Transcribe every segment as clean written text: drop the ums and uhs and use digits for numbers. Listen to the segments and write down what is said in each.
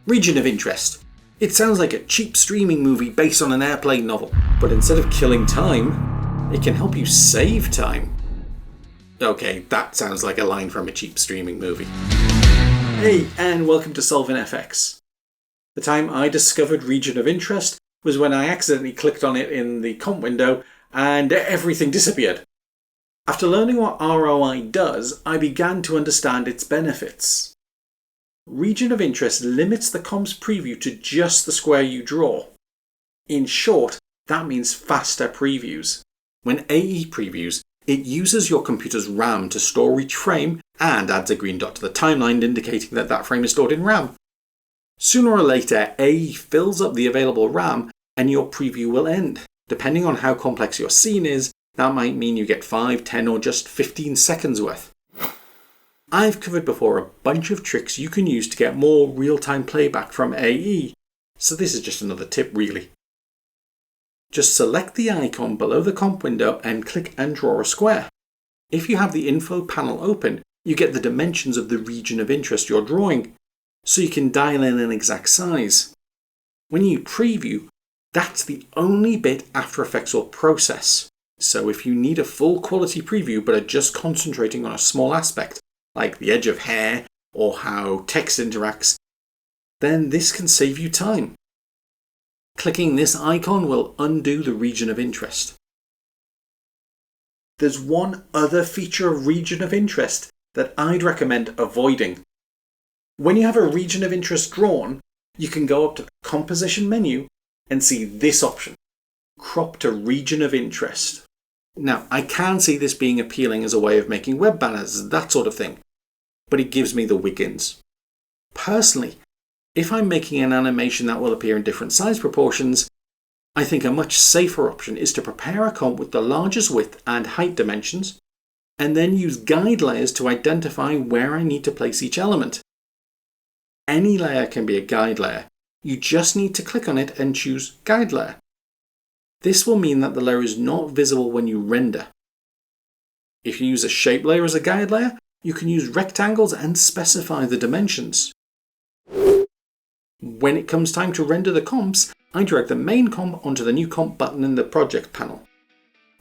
Region of interest. It sounds like a cheap streaming movie based on an airplane novel, but instead of killing time, it can help you save time. Okay, that sounds like a line from a cheap streaming movie. Hey, and welcome to Solving FX. The time I discovered region of interest was when I accidentally clicked on it in the comp window and everything disappeared. After learning what ROI does, I began to understand its benefits. Region of interest limits the comp's preview to just the square you draw. In short, that means faster previews. When AE previews, it uses your computer's RAM to store each frame and adds a green dot to the timeline indicating that that frame is stored in RAM. Sooner or later, AE fills up the available RAM and your preview will end. Depending on how complex your scene is, that might mean you get 5, 10 or just 15 seconds worth. I've covered before a bunch of tricks you can use to get more real-time playback from AE, so this is just another tip really. Just select the icon below the comp window and click and draw a square. If you have the info panel open, you get the dimensions of the region of interest you're drawing, so you can dial in an exact size. When you preview, that's the only bit After Effects will process. So if you need a full quality preview but are just concentrating on a small aspect, like the edge of hair or how text interacts, then this can save you time. Clicking this icon will undo the region of interest. There's one other feature of region of interest that I'd recommend avoiding. When you have a region of interest drawn, you can go up to the composition menu and see this option, crop to region of interest. Now, I can see this being appealing as a way of making web banners, that sort of thing, but it gives me the wiggins. Personally, if I'm making an animation that will appear in different size proportions, I think a much safer option is to prepare a comp with the largest width and height dimensions, and then use guide layers to identify where I need to place each element. Any layer can be a guide layer. You just need to click on it and choose Guide Layer. This will mean that the layer is not visible when you render. If you use a shape layer as a guide layer, you can use rectangles and specify the dimensions. When it comes time to render the comps, I drag the main comp onto the new comp button in the project panel.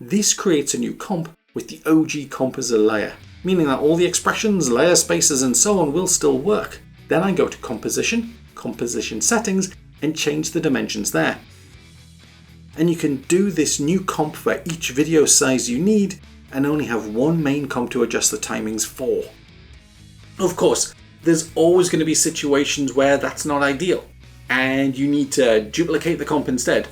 This creates a new comp with the OG comp as a layer, meaning that all the expressions, layer spaces and so on will still work. Then I go to Composition, Composition Settings and change the dimensions there. And you can do this new comp for each video size you need and only have one main comp to adjust the timings for. Of course, there's always going to be situations where that's not ideal and you need to duplicate the comp instead,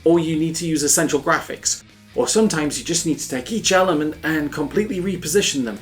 or you need to use essential graphics, or sometimes you just need to take each element and completely reposition them.